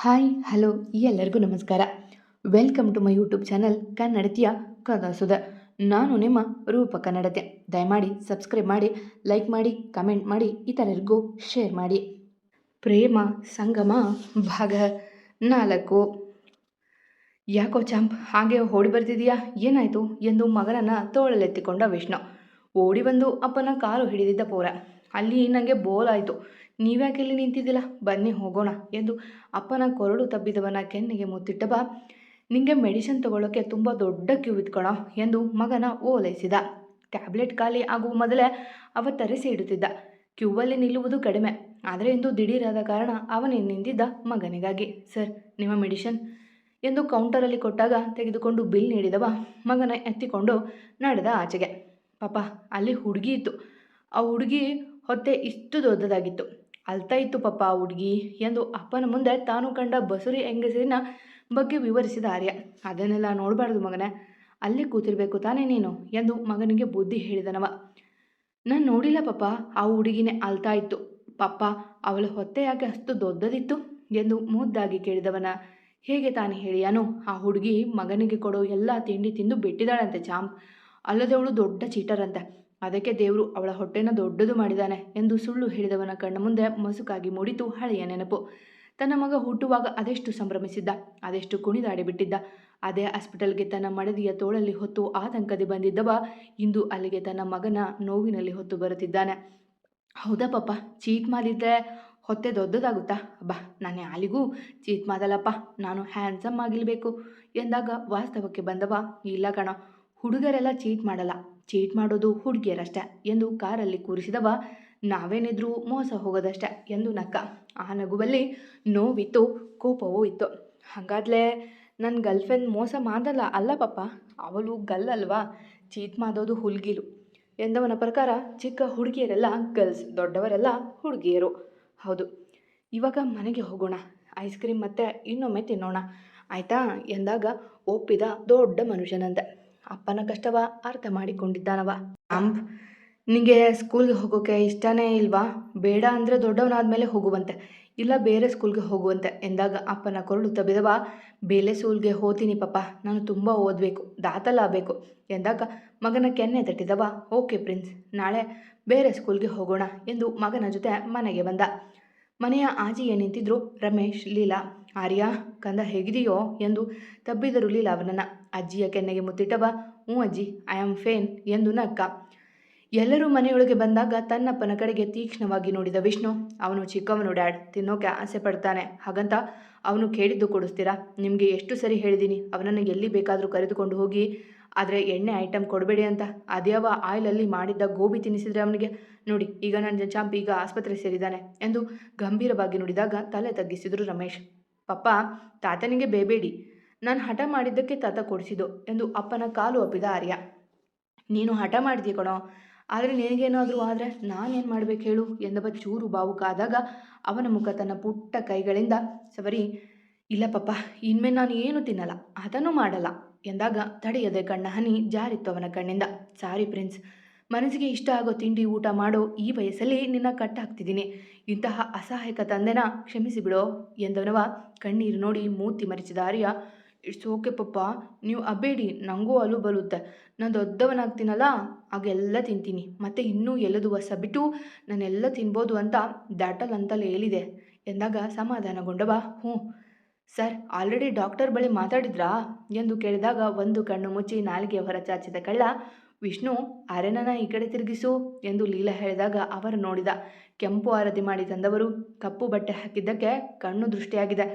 Hi hello ಎಲ್ಲರಿಗೂ ನಮಸ್ಕಾರ. Welcome to my YouTube channel ಕನ್ನಡತಿಯ ಕಥಾಸುಧ. ನಾನು ನಿಮ್ಮ ರೂಪ ಕನ್ನಡತೆ. ದಯಮಾಡಿ ಸಬ್ಸ್ಕ್ರೈಬ್ ಮಾಡಿ, ಲೈಕ್ ಮಾಡಿ, ಕಮೆಂಟ್ ಮಾಡಿ, ಇತರರಿಗೂ ಶೇರ್ ಮಾಡಿ. ಪ್ರೇಮ ಸಂಗಮ ಭಾಗ 4. ಯಾಕೋ ಚಾಂಪ್ ಹಾಗೆ ಓಡಿ ಬರ್ತಿದೀಯಾ, ಏನಾಯಿತು ಎಂದು ಮಗನನ್ನು ತೋಳಲೆತ್ತಿಕೊಂಡ ವಿಷ್ಣು. ಓಡಿ ಬಂದು ಅಪ್ಪನ ಕಾಲು ಹಿಡಿದಿದ್ದ ಪೂರ. ಅಲ್ಲಿ ನನಗೆ ಬೋಲಾಯಿತು. ನೀವ್ಯಾಕೆ ಇಲ್ಲಿ ನಿಂತಿದ್ದಿಲ್ಲ, ಬನ್ನಿ ಹೋಗೋಣ ಎಂದು ಅಪ್ಪನ ಕೊರಳು ತಬ್ಬಿದವನ ಕೆನ್ನೆಗೆ ಮುತ್ತಿಟ್ಟ ಬಾ. ನಿಂಗೆ ಮೆಡಿಸಿನ್ ತಗೊಳ್ಳೋಕ್ಕೆ ತುಂಬ ದೊಡ್ಡ ಕ್ಯೂ ಇಟ್ಕೊಳೋ ಎಂದು ಮಗನ ಓಲೈಸಿದ. ಟ್ಯಾಬ್ಲೆಟ್ ಖಾಲಿ ಆಗುವ ಮೊದಲೇ ಅವ ತರಿಸಿ ಇಡುತ್ತಿದ್ದ. ಕ್ಯೂವಲ್ಲಿ ನಿಲ್ಲುವುದು ಕಡಿಮೆ, ಆದರೆ ಇಂದು ದಿಢೀರಾದ ಕಾರಣ ಅವನೇ ನಿಂತಿದ್ದ ಮಗನಿಗಾಗಿ. ಸರ್, ನಿಮ್ಮ ಮೆಡಿಸಿನ್ ಎಂದು ಕೌಂಟರಲ್ಲಿ ಕೊಟ್ಟಾಗ ತೆಗೆದುಕೊಂಡು ಬಿಲ್ ನೀಡಿದವ ಮಗನ ಎತ್ತಿಕೊಂಡು ನಡೆದ ಆಚೆಗೆ. ಪಾಪ, ಅಲ್ಲಿ ಹುಡುಗಿ ಇತ್ತು. ಆ ಹುಡುಗಿ ಹೊಟ್ಟೆ ಇಷ್ಟು ದೊಡ್ಡದಾಗಿತ್ತು. ಅಳ್ತಾ ಇತ್ತು ಪಾಪ ಆ ಹುಡುಗಿ ಎಂದು ಅಪ್ಪನ ಮುಂದೆ ತಾನು ಕಂಡ ಬಸುರಿ ಹೆಂಗಸರಿನ ಬಗ್ಗೆ ವಿವರಿಸಿದ ಆರ್ಯ. ಅದನ್ನೆಲ್ಲ ನೋಡಬಾರ್ದು ಮಗನೇ, ಅಲ್ಲಿ ಕೂತಿರ್ಬೇಕು ತಾನೇ ನೀನು ಎಂದು ಮಗನಿಗೆ ಬುದ್ಧಿ ಹೇಳಿದನವ. ನಾನು ನೋಡಿಲ್ಲ ಪಾಪ, ಆ ಹುಡುಗಿನೇ ಅಳ್ತಾ ಇತ್ತು. ಪಾಪ, ಅವಳ ಹೊಟ್ಟೆ ಯಾಕೆ ಅಷ್ಟು ದೊಡ್ಡದಿತ್ತು ಎಂದು ಮುದ್ದಾಗಿ ಕೇಳಿದವನ ಹೇಗೆ ತಾನೇ ಹೇಳಿಯಾನು. ಆ ಹುಡುಗಿ ಮಗನಿಗೆ ಕೊಡೋ ಎಲ್ಲ ತಿಂಡಿ ತಿಂದು ಬಿಟ್ಟಿದ್ದಾಳಂತೆ ಚಾಂಪ್. ಅಲ್ಲದೆ ಅವಳು ದೊಡ್ಡ ಚೀಟರಂತೆ. ಅದಕ್ಕೆ ದೇವರು ಅವಳ ಹೊಟ್ಟೆನ ದೊಡ್ಡದು ಮಾಡಿದ್ದಾನೆ ಎಂದು ಸುಳ್ಳು ಹೇಳಿದವನ ಕಣ್ಣ ಮುಂದೆ ಮಸುಕಾಗಿ ಮೂಡಿತು ಹಳೆಯ ನೆನಪು. ತನ್ನ ಮಗ ಹುಟ್ಟುವಾಗ ಅದೆಷ್ಟು ಸಂಭ್ರಮಿಸಿದ್ದ, ಅದೆಷ್ಟು ಕುಣಿದಾಡಿ ಬಿಟ್ಟಿದ್ದ. ಅದೇ ಹಾಸ್ಪಿಟಲ್ಗೆ ತನ್ನ ಮಡದಿಯ ತೋಳಲ್ಲಿ ಹೊತ್ತು ಆತಂಕದಿ ಬಂದಿದ್ದವ ಇಂದು ಅಲ್ಲಿಗೆ ತನ್ನ ಮಗನ ನೋವಿನಲ್ಲಿ ಹೊತ್ತು ಬರುತ್ತಿದ್ದಾನೆ. ಹೌದಾ ಪಾಪ, ಚೀಟ್ ಮಾಡಿದ್ರೆ ಹೊಟ್ಟೆ ದೊಡ್ಡದಾಗುತ್ತಾ? ಬಾ, ನಾನು ಯಾರಿಗೂ ಚೀಟ್ ಮಾಡಲ್ಲಪ್ಪ, ನಾನು ಹ್ಯಾಂಡ್ಸಮ್ ಆಗಿರಬೇಕು ಎಂದಾಗ ವಾಸ್ತವಕ್ಕೆ ಬಂದವ, ಇಲ್ಲ ಕಣೋ, ಹುಡುಗರೆಲ್ಲ ಚೀಟ್ ಮಾಡಲ್ಲ, ಚೀಟ್ ಮಾಡೋದು ಹುಡುಗಿಯರಷ್ಟೆ ಎಂದು ಕಾರಲ್ಲಿ ಕೂರಿಸಿದವ. ನಾವೇನಿದ್ರೂ ಮೋಸ ಹೋಗೋದಷ್ಟೆ ಎಂದು ನಕ್ಕ. ಆ ನಗುವಲ್ಲಿ ನೋವಿತ್ತು, ಕೋಪವೂ ಇತ್ತು. ಹಾಗಾದ್ಲೇ ನನ್ನ ಗರ್ಲ್ಫ್ರೆಂಡ್ ಮೋಸ ಮಾಡಲ್ಲ ಅಲ್ಲ ಪಾಪ, ಅವಳು ಗಲ್ಲಲ್ವಾ, ಚೀಟ್ ಮಾಡೋದು ಹುಡುಗಿರು ಎಂದವನ ಪ್ರಕಾರ ಚಿಕ್ಕ ಹುಡುಗಿಯರೆಲ್ಲ ಗರ್ಲ್ಸ್, ದೊಡ್ಡವರೆಲ್ಲ ಹುಡುಗಿಯರು. ಹೌದು, ಇವಾಗ ಮನೆಗೆ ಹೋಗೋಣ, ಐಸ್ ಕ್ರೀಮ್ ಮತ್ತೆ ಇನ್ನೊಮ್ಮೆ ತಿನ್ನೋಣ ಆಯಿತಾ ಎಂದಾಗ ಒಪ್ಪಿದ ದೊಡ್ಡ ಮನುಷ್ಯನಂತೆ. ಅಪ್ಪನ ಕಷ್ಟವ ಅರ್ಥ ಮಾಡಿಕೊಂಡಿದ್ದಾನವ. ಅಂಬ್, ನಿನಗೆ ಸ್ಕೂಲ್ಗೆ ಹೋಗೋಕ್ಕೆ ಇಷ್ಟನೇ ಇಲ್ವಾ? ಬೇಡ ಅಂದರೆ ದೊಡ್ಡವನಾದ್ಮೇಲೆ ಹೋಗುವಂತೆ, ಇಲ್ಲ ಬೇರೆ ಸ್ಕೂಲ್ಗೆ ಹೋಗುವಂತೆ ಎಂದಾಗ ಅಪ್ಪನ ಕೊರಳು ತಬ್ಬಿದವ. ಬೇರೆ ಸ್ಕೂಲ್ಗೆ ಹೋಗ್ತೀನಿ ಪಾಪ, ನಾನು ತುಂಬ ಓದಬೇಕು, ದಾಖಲಾಗಬೇಕು ಎಂದಾಗ ಮಗನ ಕೆನ್ನೆ ತಟ್ಟಿದವ. ಓಕೆ ಪ್ರಿನ್ಸ್, ನಾಳೆ ಬೇರೆ ಸ್ಕೂಲ್ಗೆ ಹೋಗೋಣ ಎಂದು ಮಗನ ಜೊತೆ ಮನೆಗೆ ಬಂದ. ಮನೆಯ ಆಚೆಯೇ ನಿಂತಿದ್ರು ರಮೇಶ್, ಲೀಲಾ. ಆರ್ಯ ಕಂದ ಹೇಗಿದೆಯೋ ಎಂದು ತಬ್ಬಿದರು ಲೀಲಾ ಅವನನ್ನು. ಅಜ್ಜಿಯ ಕೆನ್ನೆಗೆ ಮುತ್ತಿಟ್ಟವ. ಹ್ಞೂ ಅಜ್ಜಿ, ಐ ಆಮ್ ಫೇನ್ ಎಂದು ನಕ್ಕ. ಎಲ್ಲರೂ ಮನೆಯೊಳಗೆ ಬಂದಾಗ ತನ್ನಪ್ಪನ ಕಡೆಗೆ ತೀಕ್ಷ್ಣವಾಗಿ ನೋಡಿದ ವಿಷ್ಣು. ಅವನು ಚಿಕ್ಕವನು ಡ್ಯಾಡ್, ತಿನ್ನೋಕೆ ಆಸೆ ಪಡ್ತಾನೆ, ಹಾಗಂತ ಅವನು ಕೇಳಿದ್ದು ಕೊಡಿಸ್ತೀರಾ? ನಿಮಗೆ ಎಷ್ಟು ಸರಿ ಹೇಳಿದ್ದೀನಿ ಅವನನ್ನು ಎಲ್ಲಿ ಬೇಕಾದರೂ ಕರೆದುಕೊಂಡು ಹೋಗಿ, ಆದರೆ ಎಣ್ಣೆ ಐಟಮ್ ಕೊಡಬೇಡಿ ಅಂತ. ಅದ್ಯಾವ ಆಯಿಲಲ್ಲಿ ಮಾಡಿದ್ದ ಗೋಬಿ ತಿನ್ನಿಸಿದ್ರೆ ಅವನಿಗೆ? ನೋಡಿ, ಈಗ ನನ್ನ ಚಾಂಪ್ ಈಗ ಆಸ್ಪತ್ರೆ ಸೇರಿದ್ದಾನೆ ಎಂದು ಗಂಭೀರವಾಗಿ ನುಡಿದಾಗ ತಲೆ ತಗ್ಗಿಸಿದರು ರಮೇಶ್. ಪಪ್ಪ, ತಾತನಿಗೆ ಬೇಬೇಡಿ, ನಾನು ಹಠ ಮಾಡಿದ್ದಕ್ಕೆ ತಾತ ಕೊಡಿಸಿದ್ದು ಎಂದು ಅಪ್ಪನ ಕಾಲು ಒಪ್ಪಿದ ಆರ್ಯ. ನೀನು ಹಠ ಮಾಡಿದ್ದೀ ಕಣೋ, ಆದರೆ ನಿನಗೇನಾದರೂ ಆದರೆ ನಾನೇನು ಮಾಡಬೇಕು ಹೇಳು ಎಂದವ ಚೂರು ಭಾವುಕಾದಾಗ ಅವನ ಮುಖ ತನ್ನ ಪುಟ್ಟ ಕೈಗಳಿಂದ ಸವರಿ, ಇಲ್ಲ ಪಪ್ಪ, ಇನ್ಮೇಲೆ ನಾನು ಏನು ತಿನ್ನಲ್ಲ, ಅದನ್ನು ಮಾಡಲ್ಲ ಎಂದಾಗ ತಡೆಯದೆ ಕಣ್ಣ ಹನಿ ಜಾರಿತ್ತು ಅವನ ಕಣ್ಣಿಂದ. ಸಾರಿ ಪ್ರಿನ್ಸ್, ಮನಸ್ಸಿಗೆ ಇಷ್ಟ ಆಗೋ ತಿಂಡಿ ಊಟ ಮಾಡೋ ಈ ವಯಸ್ಸಲ್ಲಿ ನಿನ್ನ ಕಟ್ಟಾಗ್ತಿದ್ದೀನಿ. ಇಂತಹ ಅಸಹಾಯಕ ತಂದೆನ ಕ್ಷಮಿಸಿಬಿಡೋ ಎಂದವನವ ಕಣ್ಣೀರು ನೋಡಿ ಮೂತಿ ಮರಿಚಿದ ಆರ್ಯ. ಇಟ್ಸ್ ಓಕೆ ಪಪ್ಪ, ನೀವು ಅಬೇಡಿ, ನನಗೂ ಅಲು ಬರುತ್ತೆ. ನಾನು ದೊಡ್ಡವನಾಗ್ತೀನಲ್ಲ ಆಗೆಲ್ಲ ತಿಂತೀನಿ, ಮತ್ತು ಇನ್ನೂ ಎಲ್ಲದು ಹೊಸ ಬಿಟ್ಟು ನಾನೆಲ್ಲ ತಿನ್ಬೋದು ಅಂತ ದಾಟಲ್ ಅಂತಲೇ ಹೇಳಿದೆ ಎಂದಾಗ ಸಮಾಧಾನಗೊಂಡವ. ಹ್ಞೂ ಸರ್, ಆಲ್ರೆಡಿ ಡಾಕ್ಟರ್ ಬಳಿ ಮಾತಾಡಿದ್ರಾ ಎಂದು ಕೇಳಿದಾಗ ಒಂದು ಕಣ್ಣು ಮುಚ್ಚಿ ನಾಲಿಗೆ ಹೊರಚಾಚಿದ ಕಳ್ಳ ವಿಷ್ಣು. ಅರೆನನ ಈ ಕಡೆ ತಿರುಗಿಸು ಎಂದು ಲೀಲಾ ಹೇಳಿದಾಗ ಅವರು ನೋಡಿದ. ಕೆಂಪು ಆರತಿ ಮಾಡಿ ತಂದವರು, ಕಪ್ಪು ಬಟ್ಟೆ ಹಾಕಿದ್ದಕ್ಕೆ ಕಣ್ಣು ದೃಷ್ಟಿಯಾಗಿದೆ.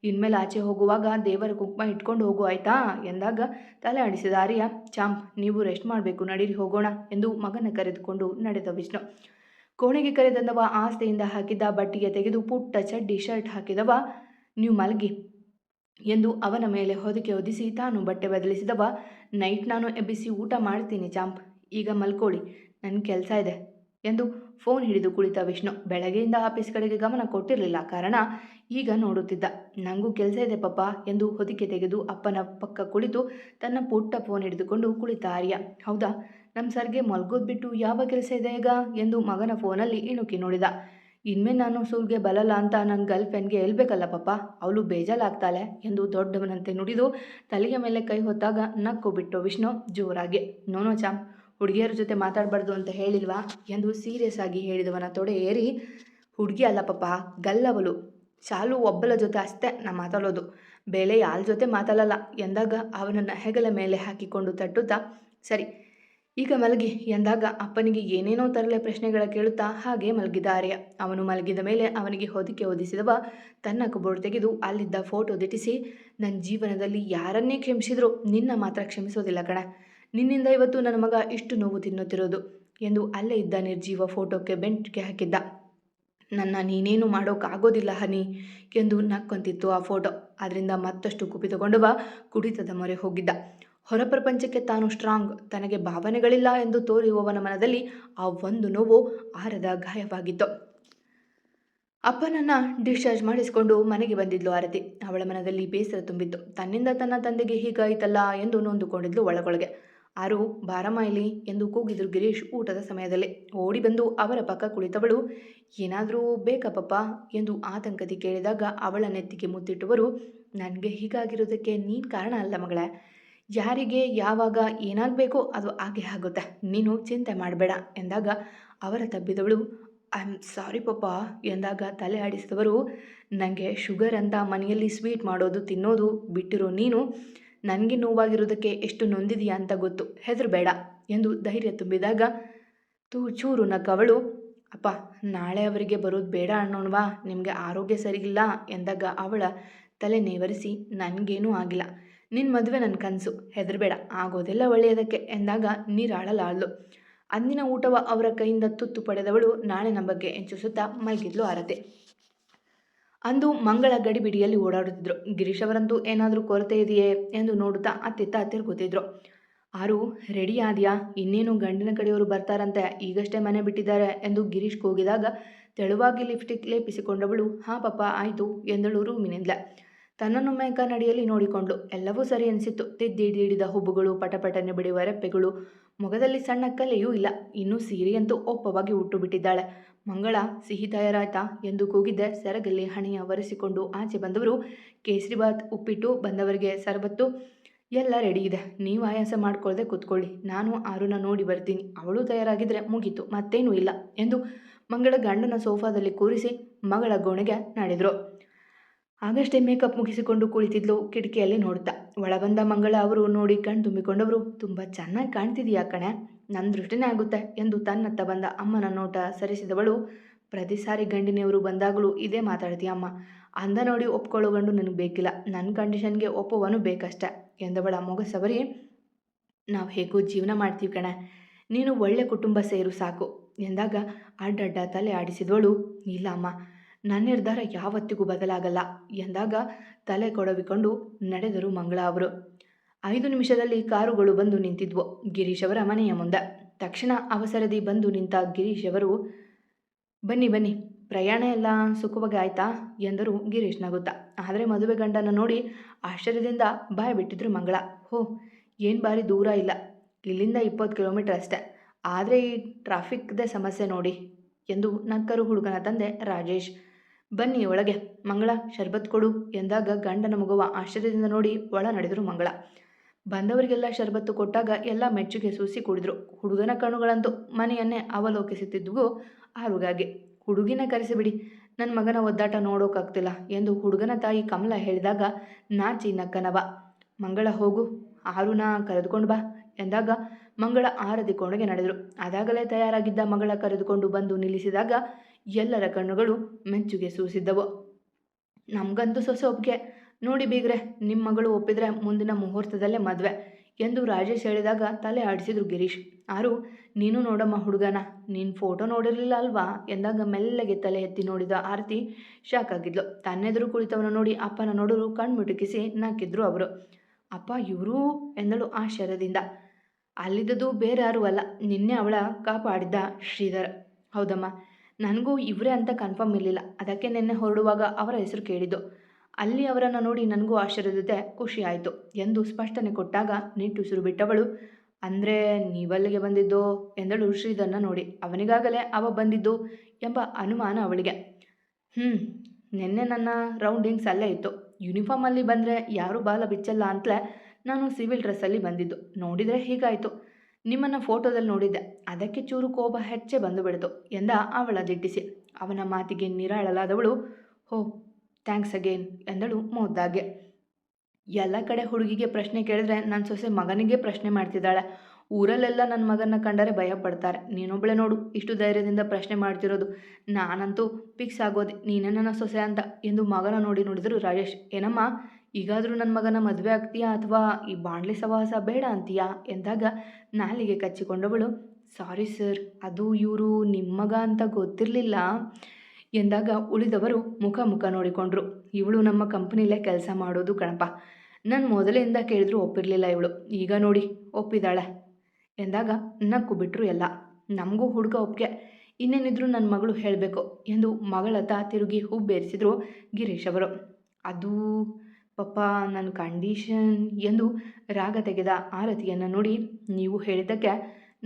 ಇನ್ಮೇಲೆ ಆಚೆ ಹೋಗುವಾಗ ದೇವರ ಕುಂಕುಮ ಇಟ್ಕೊಂಡು ಹೋಗು ಆಯ್ತಾ ಎಂದಾಗ ತಲೆ ಆಡಿಸಿದ ಆರ್ಯ. ಚಾಂಪ್, ನೀವು ರೆಸ್ಟ್ ಮಾಡಬೇಕು, ನಡೀರಿ ಹೋಗೋಣ ಎಂದು ಮಗನ ಕರೆದುಕೊಂಡು ನಡೆದ ವಿಷ್ಣು. ಕೋಣೆಗೆ ಕರೆದಂದವ ಆಸ್ತೆಯಿಂದ ಹಾಕಿದ್ದ ಬಟ್ಟೆಗೆ ತೆಗೆದು ಪುಟ್ಟ ಚಡ್ಡಿ ಶರ್ಟ್ ಹಾಕಿದವ. ನೀವು ಮಲಗಿ ಎಂದು ಅವನ ಮೇಲೆ ಹೊದಿಕೆ ಹೊದಿಸಿ ತಾನು ಬಟ್ಟೆ ಬದಲಿಸಿದವ. ನೈಟ್ ನಾನು ಎಬ್ಬಿಸಿ ಊಟ ಮಾಡ್ತೀನಿ ಚಾಂಪ್, ಈಗ ಮಲ್ಕೊಳ್ಳಿ, ನನ್ನ ಕೆಲಸ ಇದೆ ಎಂದು ಫೋನ್ ಹಿಡಿದು ಕುಳಿತ ವಿಷ್ಣು. ಬೆಳಗ್ಗೆಯಿಂದ ಆಫೀಸ್ ಕಡೆಗೆ ಗಮನ ಕೊಟ್ಟಿರಲಿಲ್ಲ, ಕಾರಣ ಈಗ ನೋಡುತ್ತಿದ್ದ. ನನಗೂ ಕೆಲಸ ಇದೆ ಪಪ್ಪ ಎಂದು ಹೊದಿಕೆ ತೆಗೆದು ಅಪ್ಪನ ಪಕ್ಕ ಕುಳಿತು ತನ್ನ ಪುಟ್ಟ ಫೋನ್ ಹಿಡಿದುಕೊಂಡು ಕುಳಿತ ಆರ್ಯ. ಹೌದಾ, ನಮ್ಮ ಸರ್ಗೆ ಮಲ್ಗೋದು ಬಿಟ್ಟು ಯಾವ ಕೆಲಸ ಇದೆ ಈಗ ಎಂದು ಮಗನ ಫೋನಲ್ಲಿ ಇಣುಕಿ ನೋಡಿದ. ಇನ್ಮೇಲೆ ನಾನು ಸೂಲ್ಗೆ ಬರಲ್ಲ ಅಂತ ನನ್ನ ಗರ್ಲ್ ಫ್ರೆಂಡ್ಗೆ ಹೇಳ್ಬೇಕಲ್ಲ ಪಾಪ, ಅವಳು ಬೇಜಾರಾಗ್ತಾಳೆ ಎಂದು ದೊಡ್ಡವನಂತೆ ನುಡಿದು ತಲೆಯ ಮೇಲೆ ಕೈ ಹೊತ್ತಾಗ ನಕ್ಕು ಬಿಟ್ಟು ವಿಷ್ಣು ಜೋರಾಗಿ, ನೋನೋ ಚಾಮ್, ಹುಡುಗಿಯರ ಜೊತೆ ಮಾತಾಡಬಾರ್ದು ಅಂತ ಹೇಳಿಲ್ವಾ ಎಂದು ಸೀರಿಯಸ್ ಆಗಿ ಹೇಳಿದವನ ತೊಡೆ ಏರಿ, ಹುಡುಗಿ ಅಲ್ಲ ಪಾಪ, ಗಲ್ಲವಳು, ಶಾಲು ಒಬ್ಬಳ ಜೊತೆ ಅಷ್ಟೇ ನಾ ಮಾತಾಡೋದು, ಬೇಳೆ ಯಾರ ಜೊತೆ ಮಾತಾಡಲ್ಲ ಎಂದಾಗ ಅವನನ್ನು ಹೆಗಲ ಮೇಲೆ ಹಾಕಿಕೊಂಡು ತಟ್ಟುತ್ತಾ, ಸರಿ ಈಗ ಮಲಗಿ ಎಂದಾಗ ಅಪ್ಪನಿಗೆ ಏನೇನೋ ತರಲೆ ಪ್ರಶ್ನೆಗಳ ಕೇಳುತ್ತಾ ಹಾಗೆ ಮಲಗಿದ ಆರ್ಯ. ಅವನು ಮಲಗಿದ ಮೇಲೆ ಅವನಿಗೆ ಹೊದಿಕೆ ಒದಿಸಿದವ ತನ್ನ ಕಬೋರ್ಡ್ ತೆಗೆದು ಅಲ್ಲಿದ್ದ ಫೋಟೋ ದಿಟ್ಟಿಸಿ, ನನ್ನ ಜೀವನದಲ್ಲಿ ಯಾರನ್ನೇ ಕ್ಷಮಿಸಿದ್ರು ನಿನ್ನ ಮಾತ್ರ ಕ್ಷಮಿಸೋದಿಲ್ಲ ಕಣ, ನಿನ್ನಿಂದ ಇವತ್ತು ನನ್ನ ಮಗ ಇಷ್ಟು ನೋವು ತಿನ್ನುತ್ತಿರೋದು ಎಂದು ಅಲ್ಲೇ ಇದ್ದ ನಿರ್ಜೀವ ಫೋಟೋಕ್ಕೆ ಬೆಂಟ್ಗೆ ಹಾಕಿದ್ದ. ನನ್ನ ನೀನೇನು ಮಾಡೋಕ್ಕಾಗೋದಿಲ್ಲ ಹನಿ ಎಂದು ನಕ್ಕೊಂತಿತ್ತು ಆ ಫೋಟೋ. ಅದರಿಂದ ಮತ್ತಷ್ಟು ಕುಪಿತಗೊಂಡವ ಕುಡಿತದ ಮೊರೆ ಹೋಗಿದ್ದ. ಹೊರ ಪ್ರಪಂಚಕ್ಕೆ ತಾನು ಸ್ಟ್ರಾಂಗ್, ತನಗೆ ಭಾವನೆಗಳಿಲ್ಲ ಎಂದು ತೋರಿಯುವವನ ಮನದಲ್ಲಿ ಆ ಒಂದು ನೋವು ಆರದ ಗಾಯವಾಗಿತ್ತು. ಅಪ್ಪನನ್ನ ಡಿಸ್ಚಾರ್ಜ್ ಮಾಡಿಸಿಕೊಂಡು ಮನೆಗೆ ಬಂದಿದ್ಲು ಆರತಿ. ಅವಳ ಮನದಲ್ಲಿ ಬೇಸರ ತುಂಬಿತ್ತು. ತನ್ನಿಂದ ತನ್ನ ತಂದೆಗೆ ಹೀಗಾಯಿತಲ್ಲ ಎಂದು ನೊಂದುಕೊಂಡಿದ್ಲು ಒಳಗೊಳಗೆ. ಆರು ಬಾರಮ್ಮ ಇಲ್ಲಿ ಎಂದು ಕೂಗಿದ್ರು ಗಿರೀಶ್ ಊಟದ ಸಮಯದಲ್ಲಿ. ಓಡಿ ಬಂದು ಅವರ ಪಕ್ಕ ಕುಳಿತವಳು, ಏನಾದರೂ ಬೇಕಾ ಪಪ್ಪ ಎಂದು ಆತಂಕದಿ ಕೇಳಿದಾಗ ಅವಳ ನೆತ್ತಿಗೆ ಮುತ್ತಿಟ್ಟವರು, ನನಗೆ ಹೀಗಾಗಿರೋದಕ್ಕೆ ನೀನು ಕಾರಣ ಅಲ್ಲ ಮಗಳೇ, ಯಾರಿಗೆ ಯಾವಾಗ ಏನಾಗಬೇಕೋ ಅದು ಹಾಗೆ ಆಗುತ್ತೆ, ನೀನು ಚಿಂತೆ ಮಾಡಬೇಡ ಎಂದಾಗ ಅವರ ತಬ್ಬಿದವಳು, ಐ ಆಮ್ ಸಾರಿ ಪಪ್ಪ ಎಂದಾಗ ತಲೆ ಆಡಿಸಿದವರು, ನನಗೆ ಶುಗರ್ ಅಂತ ಮನೆಯಲ್ಲಿ ಸ್ವೀಟ್ ಮಾಡೋದು ತಿನ್ನೋದು ಬಿಟ್ಟಿರೋ ನೀನು ನನಗೆ ನೋವಾಗಿರೋದಕ್ಕೆ ಎಷ್ಟು ನೊಂದಿದೆಯಾ ಅಂತ ಗೊತ್ತು, ಹೆದರಬೇಡ ಎಂದು ಧೈರ್ಯ ತುಂಬಿದಾಗ ಚೂರು ನಕ್ಕವಳು, ಅಪ್ಪ ನಾಳೆ ಅವರಿಗೆ ಬರೋದು ಬೇಡ ಅನ್ನೋಣವಾ, ನಿಮಗೆ ಆರೋಗ್ಯ ಸರಿಗಿಲ್ಲ ಎಂದಾಗ ಅವಳ ತಲೆ ನೇವರಿಸಿ, ನನಗೇನೂ ಆಗಿಲ್ಲ, ನಿನ್ನ ಮದುವೆ ನನ್ನ ಕನಸು, ಹೆದರಬೇಡ, ಆಗೋದೆಲ್ಲ ಒಳ್ಳೆಯದಕ್ಕೆ ಎಂದಾಗ ನೀರಾಳಲಾಳ್ಳು. ಅಂದಿನ ಊಟವ ಅವರ ಕೈಯಿಂದ ತುತ್ತು ಪಡೆದವಳು ನಾಳಿನ ಬಗ್ಗೆ ಎಂಚಿಸುತ್ತಾ ಮಲಗಿದ್ಲು ಆರತಿ. ಅಂದು ಮಂಗಳ ಗಡಿಬಿಡಿಯಲ್ಲಿ ಓಡಾಡುತ್ತಿದ್ರು. ಗಿರೀಶ್ ಅವರಂತೂ ಏನಾದರೂ ಕೊರತೆ ಇದೆಯೇ ಎಂದು ನೋಡುತ್ತಾ ಅತ್ತಿತ್ತ ತಿರುಗುತ್ತಿದ್ರು. ಆರು ರೆಡಿ ಆದ್ಯಾ, ಇನ್ನೇನು ಗಂಡಿನ ಕಡೆಯವರು ಬರ್ತಾರಂತೆ, ಈಗಷ್ಟೇ ಮನೆ ಬಿಟ್ಟಿದ್ದಾರೆ ಎಂದು ಗಿರೀಶ್ ಕೂಗಿದಾಗ ತೆಳುವಾಗಿ ಲಿಪ್ಸ್ಟಿಕ್ ಲೇಪಿಸಿಕೊಂಡವಳು, ಹಾಂ ಪಾಪ ಆಯಿತು ಎಂದಳು ರೂಮಿನಿಂದ. ತನ್ನನ್ನೊಮ್ಮೆ ಕನ್ನಡಿಯಲ್ಲಿ ನೋಡಿಕೊಂಡು ಎಲ್ಲವೂ ಸರಿ ಅನಿಸಿತ್ತು. ತಿದ್ದಿಡಿದ ಹುಬ್ಬುಗಳು, ಪಟಪಟನೆ ಬಿಡುವ ರೆಪ್ಪೆಗಳು, ಮೊಗದಲ್ಲಿ ಸಣ್ಣ ಕಲೆಯೂ ಇಲ್ಲ. ಇನ್ನೂ ಸೀರೆಯಂತೂ ಒಪ್ಪವಾಗಿ ಉಟ್ಟು ಬಿಟ್ಟಿದ್ದಾಳೆ. ಮಂಗಳ ಸಿಹಿ ತಯಾರಾಯ್ತಾ ಎಂದು ಕೂಗಿದ್ದೆ ಸೆರಗಲ್ಲಿ ಹಣೆಯ ಒರೆಸಿಕೊಂಡು ಆಚೆ ಬಂದವರು, ಕೇಸರಿಬಾತ್, ಉಪ್ಪಿಟ್ಟು, ಬಂದವರಿಗೆ ಸರ್ಬತ್ತು ಎಲ್ಲ ರೆಡಿ ಇದೆ, ನೀವು ಆಯಾಸ ಮಾಡ್ಕೊಳ್ಳದೆ ಕೂತ್ಕೊಳ್ಳಿ, ನಾನು ಆರುನ ನೋಡಿ ಬರ್ತೀನಿ, ಅವಳು ತಯಾರಾಗಿದ್ದರೆ ಮುಗೀತು, ಮತ್ತೇನೂ ಇಲ್ಲ ಎಂದು ಮಂಗಳ ಗಂಡನ ಸೋಫಾದಲ್ಲಿ ಕೂರಿಸಿ ಮಗಳ ಗೋಣೆಗೆ ನಡೆದ್ರು. ಆಗಷ್ಟೇ ಮೇಕಪ್ ಮುಗಿಸಿಕೊಂಡು ಕುಳಿತಿದ್ಲು ಕಿಟಕಿಯಲ್ಲಿ ನೋಡುತ್ತಾ. ಒಳಬಂದ ಮಂಗಳ ಅವರು ನೋಡಿ ಕಣ್ ತುಂಬಿಕೊಂಡವರು, ತುಂಬ ಚೆನ್ನಾಗಿ ಕಾಣ್ತಿದೀಯಾ ಕಣೆ, ನನ್ನ ದೃಷ್ಟಿನೇ ಆಗುತ್ತೆ ಎಂದು ತನ್ನತ್ತ ಬಂದ ಅಮ್ಮನ ನೋಟ ಸರಿಸಿದವಳು, ಪ್ರತಿ ಸಾರಿ ಗಂಡಿನೆಯವರು ಬಂದಾಗಲೂ ಇದೇ ಮಾತಾಡ್ತೀಯ ಅಮ್ಮ, ಅಂದ ನೋಡಿ ಒಪ್ಕೊಳ್ಳೋ ಗಂಡು ನನಗೆ ಬೇಕಿಲ್ಲ, ನನ್ನ ಕಂಡೀಷನ್ಗೆ ಒಪ್ಪುವನು ಬೇಕಷ್ಟೆ ಎಂದವಳ ಮೊಗಸವರಿ, ನಾವು ಹೇಗೂ ಜೀವನ ಮಾಡ್ತೀವಿ ಕಣೆ, ನೀನು ಒಳ್ಳೆ ಕುಟುಂಬ ಸೇರು ಸಾಕು ಎಂದಾಗ ಅಡ್ಡಡ್ಡ ತಲೆ ಆಡಿಸಿದವಳು, ಇಲ್ಲ ಅಮ್ಮ, ನನ್ನ ನಿರ್ಧಾರ ಯಾವತ್ತಿಗೂ ಬದಲಾಗಲ್ಲ ಎಂದಾಗ ತಲೆ ಕೊಡವಿಕೊಂಡು ನಡೆದರು ಮಂಗಳ ಅವರು. 5 ನಿಮಿಷದಲ್ಲಿ ಕಾರುಗಳು ಬಂದು ನಿಂತಿದ್ವು ಗಿರೀಶ್ ಅವರ ಮನೆಯ ಮುಂದೆ. ತಕ್ಷಣ ಅವಸರದಿ ಬಂದು ನಿಂತ ಗಿರೀಶ್ ಅವರು, ಬನ್ನಿ ಬನ್ನಿ, ಪ್ರಯಾಣ ಎಲ್ಲ ಸುಖವಾಗಿ ಆಯ್ತಾ ಎಂದರು ಗಿರೀಶ್ ನಗುತ್ತಾ. ಆದರೆ ಮದುವೆ ಗಂಡನ ನೋಡಿ ಆಶ್ಚರ್ಯದಿಂದ ಬಾಯಿ ಬಿಟ್ಟಿದ್ರು ಮಂಗಳ. ಹೋ, ಏನು ಬಾರಿ ದೂರ ಇಲ್ಲ, ಇಲ್ಲಿಂದ 20 ಕಿಲೋಮೀಟರ್ ಅಷ್ಟೆ, ಆದರೆ ಈ ಟ್ರಾಫಿಕ್ದೇ ಸಮಸ್ಯೆ ನೋಡಿ ಎಂದು ನಕ್ಕರು ಹುಡುಗನ ತಂದೆ ರಾಜೇಶ್. ಬನ್ನಿ ಒಳಗೆ, ಮಂಗಳ ಶರ್ಬತ್ ಕೊಡು ಎಂದಾಗ ಗಂಡನ ಮಗುವ ಆಶ್ಚರ್ಯದಿಂದ ನೋಡಿ ಒಳ ನಡೆದರು ಮಂಗಳ. ಬಂದವರಿಗೆಲ್ಲ ಶರ್ಬತ್ತು ಕೊಟ್ಟಾಗ ಎಲ್ಲ ಮೆಚ್ಚುಗೆ ಸೂಸಿ ಕುಡಿದ್ರು. ಹುಡುಗನ ಕಣ್ಣುಗಳಂತೂ ಮನೆಯನ್ನೇ ಅವಲೋಕಿಸುತ್ತಿದ್ವು ಆರುಗಾಗಿ. ಹುಡುಗಿನ ಕರೆಸಿಬಿಡಿ, ನನ್ನ ಮಗನ ಒದ್ದಾಟ ನೋಡೋಕ್ಕಾಗ್ತಿಲ್ಲ ಎಂದು ಹುಡುಗನ ತಾಯಿ ಕಮಲ ಹೇಳಿದಾಗ ನಾಚಿ ನಕ್ಕನವ. ಮಂಗಳ ಹೋಗು, ಆರುನ ಕರೆದುಕೊಂಡು ಬಾ ಎಂದಾಗ ಮಂಗಳ ಆರತಿ ಕೋಣೆಗೆ ನಡೆದರು. ಅದಾಗಲೇ ತಯಾರಾಗಿದ್ದ ಮಗಳ ಕರೆದುಕೊಂಡು ಬಂದು ನಿಲ್ಲಿಸಿದಾಗ ಎಲ್ಲರ ಕಣ್ಣುಗಳು ಮೆಚ್ಚುಗೆ ಸೂಸಿದ್ದವು. ನಮಗಂತೂ ಸೊಸೆ ಒಪ್ಪಿಗೆ ನೋಡಿ ಬೀಗ್ರೆ, ನಿಮ್ಮ ಮಗಳು ಒಪ್ಪಿದ್ರೆ ಮುಂದಿನ ಮುಹೂರ್ತದಲ್ಲೇ ಮದುವೆ ಎಂದು ರಾಜೇಶ್ ಹೇಳಿದಾಗ ತಲೆ ಆಡಿಸಿದ್ರು ಗಿರೀಶ್. ಆರು, ನೀನು ನೋಡಮ್ಮ ಹುಡುಗನ, ನೀನು ಫೋಟೋ ನೋಡಿರಲಿಲ್ಲ ಅಲ್ವಾ ಎಂದಾಗ ಮೆಲ್ಲಗೆ ತಲೆ ಎತ್ತಿ ನೋಡಿದ ಆರತಿ ಶಾಕ್ ಆಗಿದ್ಲು. ತನ್ನೆದುರು ಕುಳಿತವನ ನೋಡಿ ಅಪ್ಪನ ನೋಡಲು ಕಣ್ಮುಟುಕಿಸಿ ನಕ್ಕಿದ್ರು ಅವರು. ಅಪ್ಪ ಇವರು ಎಂದಳು ಆಶ್ಚರ್ಯದಿಂದ. ಅಲ್ಲಿದ್ದದು ಬೇರೆ ಯಾರೂ ಅಲ್ಲ, ನಿನ್ನೆ ಅವಳ ಕಾಪಾಡಿದ್ದ ಶ್ರೀಧರ್. ಹೌದಮ್ಮ, ನನಗೂ ಇವರೇ ಅಂತ ಕನ್ಫರ್ಮ್ ಇರಲಿಲ್ಲ, ಅದಕ್ಕೆ ನಿನ್ನೆ ಹೊರಡುವಾಗ ಅವರ ಹೆಸರು ಕೇಳಿದ್ದು. ಅಲ್ಲಿ ಅವರನ್ನು ನೋಡಿ ನನಗೂ ಆಶ್ಚರ್ಯದ ಖುಷಿ ಆಯಿತು ಎಂದು ಸ್ಪಷ್ಟನೆ ಕೊಟ್ಟಾಗ ನಿಟ್ಟುಸಿರು ಬಿಟ್ಟವಳು. ಅಂದರೆ ನೀವಲ್ಲಿಗೆ ಬಂದಿದ್ದೋ ಎಂದಳು ಶ್ರೀಧರ್ನ ನೋಡಿ. ಅವನಿಗಾಗಲೇ ಅವ ಬಂದಿದ್ದು ಎಂಬ ಅನುಮಾನ ಅವಳಿಗೆ. ನಿನ್ನೆ ನನ್ನ ರೌಂಡಿಂಗ್ಸ್ ಅಲ್ಲೇ ಇತ್ತು. ಯೂನಿಫಾರ್ಮಲ್ಲಿ ಬಂದರೆ ಯಾರೂ ಬಾಲ ಬಿಚ್ಚಲ್ಲ ಅಂತಲೇ ನಾನು ಸಿವಿಲ್ ಡ್ರೆಸ್ಸಲ್ಲಿ ಬಂದಿದ್ದು. ನೋಡಿದರೆ ಹೀಗಾಯಿತು. ನಿಮ್ಮನ್ನು ಫೋಟೋದಲ್ಲಿ ನೋಡಿದ್ದೆ, ಅದಕ್ಕೆ ಚೂರು ಕೋಪ ಹೆಚ್ಚೆ ಬಂದು ಬಿಡ್ತು ಎಂದ ಅವಳ ದಿಟ್ಟಿಸಿ. ಅವನ ಮಾತಿಗೆ ನಿರಾಳಲಾದವಳು, ಹೋ ಥ್ಯಾಂಕ್ಸ್ ಅಗೇನ್ ಎಂದಳು ಮುದ್ದಾಗೆ. ಎಲ್ಲ ಕಡೆ ಹುಡುಗಿಗೆ ಪ್ರಶ್ನೆ ಕೇಳಿದ್ರೆ ನನ್ನ ಸೊಸೆ ಮಗನಿಗೆ ಪ್ರಶ್ನೆ ಮಾಡ್ತಿದ್ದಾಳೆ. ಊರಲ್ಲೆಲ್ಲ ನನ್ನ ಮಗನ ಕಂಡರೆ ಭಯ ಪಡ್ತಾರೆ. ನೀನೊಬ್ಬಳೆ ನೋಡು ಇಷ್ಟು ಧೈರ್ಯದಿಂದ ಪ್ರಶ್ನೆ ಮಾಡ್ತಿರೋದು. ನಾನಂತೂ ಫಿಕ್ಸ್ ಆಗೋದೆ ನೀನೇ ನನ್ನ ಸೊಸೆ ಅಂತ ಎಂದು ಮಗನ ನೋಡಿದರು ರಾಜೇಶ್. ಏನಮ್ಮ, ಈಗಾದರೂ ನನ್ನ ಮಗನ ಮದುವೆ ಆಗ್ತೀಯಾ ಅಥವಾ ಈ ಬಾಂಡ್ಲಿ ಸವಾಸ ಬೇಡ ಅಂತೀಯಾ ಎಂದಾಗ ನಾಲಿಗೆ ಕಚ್ಚಿಕೊಂಡವಳು, ಸಾರಿ ಸರ್, ಅದು ಇವರು ನಿಮ್ಮ ಮಗ ಅಂತ ಗೊತ್ತಿರಲಿಲ್ಲ ಎಂದಾಗ ಉಳಿದವರು ಮುಖ ನೋಡಿಕೊಂಡ್ರು. ಇವಳು ನಮ್ಮ ಕಂಪ್ನಿಲೇ ಕೆಲಸ ಮಾಡೋದು ಕಣಪ್ಪ. ನಾನು ಮೊದಲಿಂದ ಕೇಳಿದ್ರು ಒಪ್ಪಿರಲಿಲ್ಲ ಇವಳು, ಈಗ ನೋಡಿ ಒಪ್ಪಿದ್ದಾಳೆ ಎಂದಾಗ ನಕ್ಕು ಬಿಟ್ಟರು ಎಲ್ಲ. ನಮಗೂ ಹುಡುಗ ಒಪ್ಪಿಗೆ, ಇನ್ನೇನಿದ್ರು ನನ್ನ ಮಗಳು ಹೇಳಬೇಕು ಎಂದು ಮಗಳತ್ತ ತಿರುಗಿ ಹುಬ್ಬೇರಿಸಿದ್ರು ಗಿರೀಶ್ ಅವರು. ಅದು ಪಪ್ಪ ನನ್ನ ಕಂಡೀಷನ್ ಎಂದು ರಾಗ ತೆಗೆದ ಆರತಿಯನ್ನು ನೋಡಿ, ನೀವು ಹೇಳಿದ್ದಕ್ಕೆ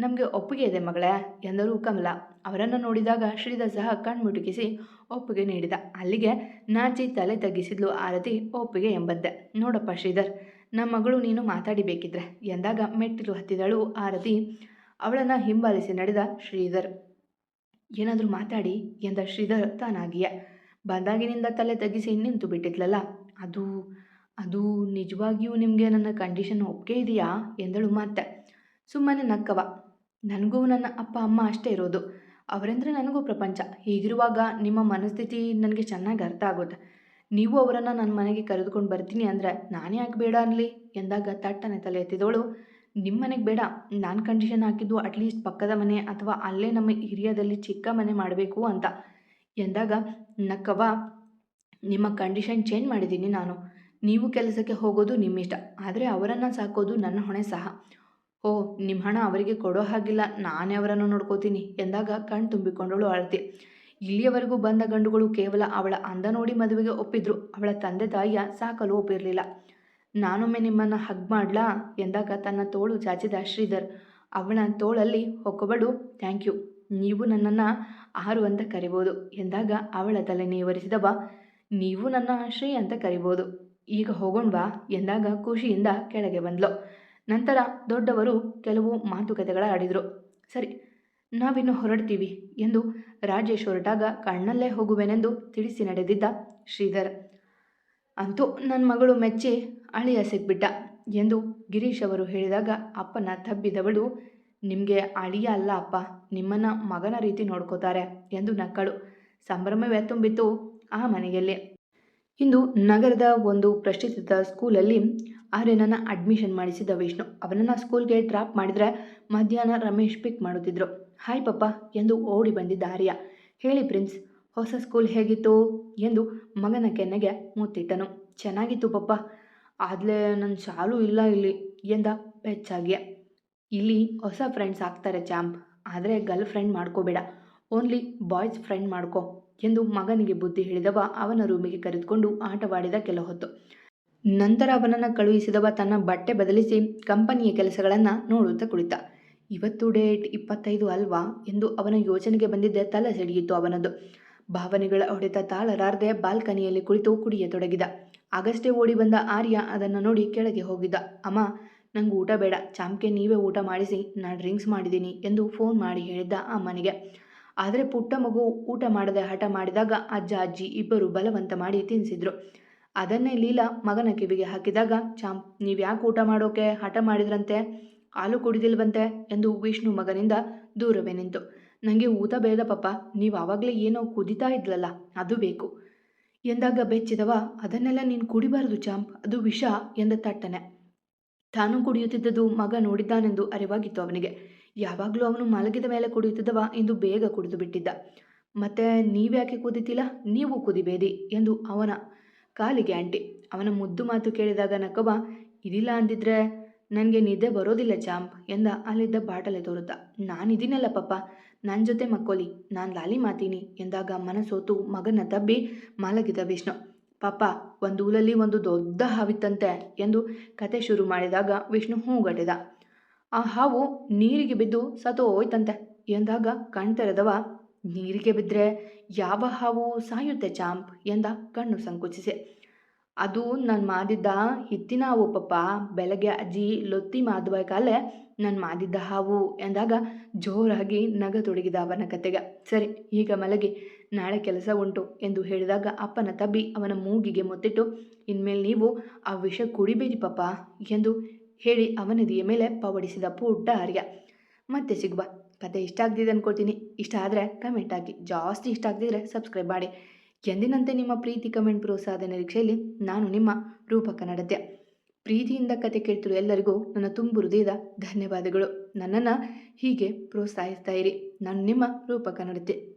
ನಮಗೆ ಒಪ್ಪಿಗೆ ಇದೆ ಮಗಳೇ ಎಂದರು ಕಮಲ. ಅವರನ್ನು ನೋಡಿದಾಗ ಶ್ರೀಧರ್ ಸಹ ಕಣ್ಮುಟುಕಿಸಿ ಒಪ್ಪಿಗೆ ನೀಡಿದ. ಅಲ್ಲಿಗೆ ನಾಚಿ ತಲೆ ತಗ್ಗಿಸಿದ್ಲು ಆರತಿ ಒಪ್ಪಿಗೆ ಎಂಬಂತೆ. ನೋಡಪ್ಪ ಶ್ರೀಧರ್, ನಮ್ಮ ಮಗಳು ನೀನು ಮಾತಾಡಿಬೇಕಿದ್ರೆ ಎಂದಾಗ ಮೆಟ್ಟಿಲು ಹತ್ತಿದಳು ಆರತಿ. ಅವಳನ್ನು ಹಿಂಬಾಲಿಸಿ ನಡೆದ ಶ್ರೀಧರ್. ಏನಾದರೂ ಮಾತಾಡಿ ಎಂದ ಶ್ರೀಧರ್ ತಾನಾಗಿಯೇ. ಬಂದಾಗಿನಿಂದ ತಲೆ ತಗ್ಗಿಸಿ ನಿಂತು ಬಿಟ್ಟಿದ್ಲಲ್ಲ, ಅದು ಅದು ನಿಜವಾಗಿಯೂ ನಿಮಗೆ ನನ್ನ ಕಂಡೀಷನ್ ಒಪ್ಪಿಗೆ ಇದೆಯಾ ಎಂದಳು ಮತ್ತೆ. ಸುಮ್ಮನೆ ನಕ್ಕವ. ನನಗೂ ನನ್ನ ಅಪ್ಪ ಅಮ್ಮ ಅಷ್ಟೇ ಇರೋದು, ಅವರೆಂದರೆ ನನಗೂ ಪ್ರಪಂಚ. ಹೀಗಿರುವಾಗ ನಿಮ್ಮ ಮನಸ್ಥಿತಿ ನನಗೆ ಚೆನ್ನಾಗಿ ಅರ್ಥ ಆಗುತ್ತೆ. ನೀವು ಅವರನ್ನು ನನ್ನ ಮನೆಗೆ ಕರೆದುಕೊಂಡು ಬರ್ತೀನಿ ಅಂದರೆ ನಾನೇ ಯಾಕೆ ಬೇಡ ಅನ್ನಲಿ ಎಂದಾಗ ತಟ್ಟನೆ ತಲೆ ಎತ್ತಿದವಳು, ನಿಮ್ಮ ಮನೆಗೆ ಬೇಡ, ನಾನು ಕಂಡೀಷನ್ ಹಾಕಿದ್ದು ಅಟ್ಲೀಸ್ಟ್ ಪಕ್ಕದ ಮನೆ ಅಥವಾ ಅಲ್ಲೇ ನಮ್ಮ ಹಿರಿಯದಲ್ಲಿ ಚಿಕ್ಕ ಮನೆ ಮಾಡಬೇಕು ಅಂತ ಎಂದಾಗ ನಕ್ಕವ. ನಿಮ್ಮ ಕಂಡೀಷನ್ ಚೇಂಜ್ ಮಾಡಿದ್ದೀನಿ ನಾನು. ನೀವು ಕೆಲಸಕ್ಕೆ ಹೋಗೋದು ನಿಮ್ಮಿಷ್ಟ, ಆದರೆ ಅವರನ್ನು ಸಾಕೋದು ನನ್ನ ಹೊಣೆ ಸಹ. ಓ, ನಿಮ್ಮ ಹಣ ಅವರಿಗೆ ಕೊಡೋ ಹಾಗಿಲ್ಲ, ನಾನೇ ಅವರನ್ನು ನೋಡ್ಕೋತೀನಿ ಎಂದಾಗ ಕಣ್ ತುಂಬಿಕೊಂಡಳು ಆರತಿ. ಇಲ್ಲಿಯವರೆಗೂ ಬಂದ ಗಂಡುಗಳು ಕೇವಲ ಅವಳ ಅಂದ ನೋಡಿ ಮದುವೆಗೆ ಒಪ್ಪಿದ್ರು. ಅವಳ ತಂದೆ ತಾಯಿಯ ಸಾಕಲು ಒಪ್ಪಿರಲಿಲ್ಲ. ನಾನೊಮ್ಮೆ ನಿಮ್ಮನ್ನು ಹಗ್ ಮಾಡ್ಲಾ ಎಂದಾಗ ತನ್ನ ತೋಳು ಚಾಚಿದ ಶ್ರೀಧರ್. ಅವಳ ತೋಳಲ್ಲಿ ಹೊಕ್ಕಬಡು, ಥ್ಯಾಂಕ್ ಯು, ನೀವು ನನ್ನನ್ನು ಆರು ಅಂತ ಕರಿಬೋದು ಎಂದಾಗ ಅವಳ ತಲೆ ನೇವರಿಸಿದವ. ನೀವು ನನ್ನ ಶ್ರೀ ಅಂತ ಕರಿಬೋದು, ಈಗ ಹೋಗೋಣವಾ ಎಂದಾಗ ಖುಷಿಯಿಂದ ಕೆಳಗೆ ಬಂದ್ಲು. ನಂತರ ದೊಡ್ಡವರು ಕೆಲವು ಮಾತುಕತೆಗಳ ಆಡಿದರು. ಸರಿ, ನಾವಿನ್ನು ಹೊರಡ್ತೀವಿ ಎಂದು ರಾಜೇಶ್ ಹೊರಟಾಗ ಕಣ್ಣಲ್ಲೇ ಹೋಗುವೆನೆಂದು ತಿಳಿಸಿ ನಡೆದಿದ್ದ ಶ್ರೀಧರ್. ಅಂತೂ ನನ್ನ ಮಗಳು ಮೆಚ್ಚಿ ಅಳಿಯ ಸಿಕ್ಬಿಟ್ಟ ಎಂದು ಗಿರೀಶ್ ಅವರು ಹೇಳಿದಾಗ ಅಪ್ಪನ ತಬ್ಬಿದವಳು, ನಿಮಗೆ ಅಳಿಯ ಅಲ್ಲ ಅಪ್ಪ, ನಿಮ್ಮನ್ನು ಮಗನ ರೀತಿ ನೋಡ್ಕೋತಾರೆ ಎಂದು ನಕ್ಕಳು. ಸಂಭ್ರಮವೇ ತುಂಬಿತ್ತು ಆ ಮನೆಯಲ್ಲಿ. ಇಂದು ನಗರದ ಒಂದು ಪ್ರತಿಷ್ಠಿತ ಸ್ಕೂಲಲ್ಲಿ ಆರ್ಯನನ್ನು ಅಡ್ಮಿಷನ್ ಮಾಡಿಸಿದ ವಿಷ್ಣು. ಅವನನ್ನು ಸ್ಕೂಲ್ಗೆ ಡ್ರಾಪ್ ಮಾಡಿದರೆ ಮಧ್ಯಾಹ್ನ ರಮೇಶ್ ಪಿಕ್ ಮಾಡುತ್ತಿದ್ದರು. ಹಾಯ್ ಪಪ್ಪ ಎಂದು ಓಡಿ ಬಂದಿದ್ದ ಆರ್ಯ. ಹೇಳಿ ಪ್ರಿನ್ಸ್, ಹೊಸ ಸ್ಕೂಲ್ ಹೇಗಿತ್ತು ಎಂದು ಮಗನ ಕೆನ್ನೆಗೆ ಮುತ್ತಿಟ್ಟನು. ಚೆನ್ನಾಗಿತ್ತು ಪಪ್ಪ, ಆದರೆ ನನ್ನ ಶಾಲು ಇಲ್ಲ ಇಲ್ಲಿ ಎಂದ ಬೆಚ್ಚಾಗಿಯೇ. ಇಲ್ಲಿ ಹೊಸ ಫ್ರೆಂಡ್ಸ್ ಆಗ್ತಾರೆ ಚಾಂಪ್, ಆದರೆ ಗರ್ಲ್ ಫ್ರೆಂಡ್ ಮಾಡ್ಕೋಬೇಡ, ಓನ್ಲಿ ಬಾಯ್ಸ್ ಫ್ರೆಂಡ್ ಮಾಡ್ಕೋ ಎಂದು ಮಗನಿಗೆ ಬುದ್ಧಿ ಹೇಳಿದವ ಅವನ ರೂಮಿಗೆ ಕರೆದುಕೊಂಡು ಆಟವಾಡಿದ ಕೆಲ ಹೊತ್ತು. ನಂತರ ಅವನನ್ನು ಕಳುಹಿಸಿದವ ತನ್ನ ಬಟ್ಟೆ ಬದಲಿಸಿ ಕಂಪನಿಯ ಕೆಲಸಗಳನ್ನು ನೋಡುತ್ತಾ ಕುಳಿತ. ಇವತ್ತು ಡೇಟ್ 25 ಅಲ್ವಾ ಎಂದು ಅವನ ಯೋಚನೆಗೆ ಬಂದಿದ್ದೆ ತಲೆ ಸಿಡಿಯಿತು ಅವನದು. ಭಾವನೆಗಳ ಹೊಡೆತ ತಾಳಲಾರದೆ ಬಾಲ್ಕನಿಯಲ್ಲಿ ಕುಳಿತು ಕುಡಿಯತೊಡಗಿದ. ಆಗಷ್ಟೇ ಓಡಿ ಬಂದ ಆರ್ಯ ಅದನ್ನು ನೋಡಿ ಕೆಳಗೆ ಹೋಗಿದ್ದ. ಅಮ್ಮ, ನಂಗೆ ಊಟ ಬೇಡ, ಚಾಂಪ್ಗೆ ನೀವೇ ಊಟ ಮಾಡಿಸಿ, ನಾನು ಡ್ರಿಂಕ್ಸ್ ಮಾಡಿದ್ದೀನಿ ಎಂದು ಫೋನ್ ಮಾಡಿ ಹೇಳಿದ್ದ ಅಮ್ಮನಿಗೆ. ಆದರೆ ಪುಟ್ಟ ಮಗು ಊಟ ಮಾಡದೆ ಹಠ ಮಾಡಿದಾಗ ಅಜ್ಜ ಅಜ್ಜಿ ಇಬ್ಬರು ಬಲವಂತ ಮಾಡಿ ತಿನ್ನಿಸಿದ್ರು. ಅದನ್ನೇ ಲೀಲಾ ಮಗನ ಕಿವಿಗೆ ಹಾಕಿದಾಗ, ಚಾಂಪ್, ನೀವು ಯಾಕೆ ಊಟ ಮಾಡೋಕೆ ಹಠ ಮಾಡಿದ್ರಂತೆ, ಹಾಲು ಕುಡಿದಿಲ್ವಂತೆ ಎಂದು ವಿಷ್ಣು ಮಗನಿಂದ ದೂರವೇ ನಿಂತು. ನನಗೆ ಊಟ ಬೇಡ ಪಪ್ಪ, ನೀವು ಆವಾಗಲೇ ಏನೋ ಕುದಿತಾ ಇದ್ಲಲ್ಲ ಅದು ಬೇಕು ಎಂದಾಗ ಬೆಚ್ಚಿದವ. ಅದನ್ನೆಲ್ಲ ನೀನು ಕುಡಿಬಾರದು ಚಾಂಪ್, ಅದು ವಿಷ ಎಂದ ತಟ್ಟನೆ. ತಾನು ಕುಡಿಯುತ್ತಿದ್ದದ್ದು ಮಗ ನೋಡಿದ್ದಾನೆಂದು ಅರಿವಾಗಿತ್ತು ಅವನಿಗೆ. ಯಾವಾಗಲೂ ಅವನು ಮಲಗಿದ ಮೇಲೆ ಕುಡಿಯುತ್ತಿದ್ದವ, ಇಂದು ಬೇಗ ಕುಡಿದು ಬಿಟ್ಟಿದ್ದ. ಮತ್ತೆ ನೀವ್ಯಾಕೆ ಕುದಿತಿಲ್ಲ, ನೀವು ಕುದಿಬೇಡಿ ಎಂದು ಅವನ ಕಾಲಿಗೆ ಅಂಟಿ. ಅವನ ಮುದ್ದು ಮಾತು ಕೇಳಿದಾಗ ನಕ್ಕವ. ಇದಿಲ್ಲ ಅಂದಿದ್ರೆ ನನಗೆ ನಿದ್ದೆ ಬರೋದಿಲ್ಲ ಚಾಂಪ್ ಎಂದ ಅಲ್ಲಿದ್ದ ಬಾಟಲೆ ತೋರುತ್ತಾ. ನಾನಿದ್ದೀನಲ್ಲ ಪಪ್ಪ, ನನ್ನ ಜೊತೆ ಮಕ್ಕೋಲಿ, ನಾನು ಲಾಲಿ ಮಾತೀನಿ ಎಂದಾಗ ಮನಸೋತು ಮಗನ ತಬ್ಬಿ ಮಲಗಿದ ವಿಷ್ಣು. ಪಾಪ, ಒಂದು ಊರಲ್ಲಿ ಒಂದು ದೊಡ್ಡ ಹಾವಿತ್ತಂತೆ ಎಂದು ಕತೆ ಶುರು ಮಾಡಿದಾಗ ವಿಷ್ಣು ಹೂಗಟ್ಟಿದ. ಆ ಹಾವು ನೀರಿಗೆ ಬಿದ್ದು ಸತ್ತು ಹೋಯ್ತಂತೆ ಎಂದಾಗ ಕಣ್ತೆರೆದವ. ನೀರಿಗೆ ಬಿದ್ದರೆ ಯಾವ ಹಾವು ಸಾಯುತ್ತೆ ಚಾಂಪ್ ಎಂದ ಕಣ್ಣು ಸಂಕುಚಿಸಿ. ಅದು ನಾನು ಮಾದಿದ್ದ ಹಿತ್ತಿನ ಹಾವು ಪಪ್ಪ. ಬೆಳಗ್ಗೆ ಅಜ್ಜಿ ಲೊತ್ತಿ ಮಾದ್ಬೇಕಾಲೆ ನಾನು ಮಾದಿದ್ದ ಹಾವು ಎಂದಾಗ ಜೋರಾಗಿ ನಗತೊಡಗಿದ ಅವನ ಕತೆಗ. ಸರಿ, ಈಗ ಮಲಗಿ, ನಾಳೆ ಕೆಲಸ ಉಂಟು ಎಂದು ಹೇಳಿದಾಗ ಅಪ್ಪನ ತಬ್ಬಿ ಅವನ ಮೂಗಿಗೆ ಮುತ್ತಿಟ್ಟು, ಇನ್ಮೇಲೆ ನೀವು ಆ ವಿಷ ಕುಡಿಬೇಡಿ ಪಪ್ಪ ಎಂದು ಹೇಳಿ ಅವನದಿಯ ಮೇಲೆ ಪವಡಿಸಿದ ಪುಟ್ಟ ಆರ್ಯ. ಮತ್ತೆ ಸಿಗುವ. ಕತೆ ಇಷ್ಟ ಆಗ್ತಿದೆ ಅಂದ್ಕೊಳ್ತೀನಿ. ಇಷ್ಟ ಆದರೆ ಕಮೆಂಟ್ ಹಾಕಿ, ಜಾಸ್ತಿ ಇಷ್ಟ ಆಗ್ತಿದ್ರೆ ಸಬ್ಸ್ಕ್ರೈಬ್ ಮಾಡಿ. ಎಂದಿನಂತೆ ನಿಮ್ಮ ಪ್ರೀತಿ, ಕಮೆಂಟ್, ಪ್ರೋತ್ಸಾಹದ ನಿರೀಕ್ಷೆಯಲ್ಲಿ ನಾನು ನಿಮ್ಮ ರೂಪಕ ನಡತೆ. ಪ್ರೀತಿಯಿಂದ ಕತೆ ಕೇಳ್ತಿರೋ ಎಲ್ಲರಿಗೂ ನನ್ನ ತುಂಬು ಹೃದಯದ ಧನ್ಯವಾದಗಳು. ನನ್ನನ್ನು ಹೀಗೆ ಪ್ರೋತ್ಸಾಹಿಸ್ತಾ ಇರಿ. ನಾನು ನಿಮ್ಮ ರೂಪಕ ನಡತೆ.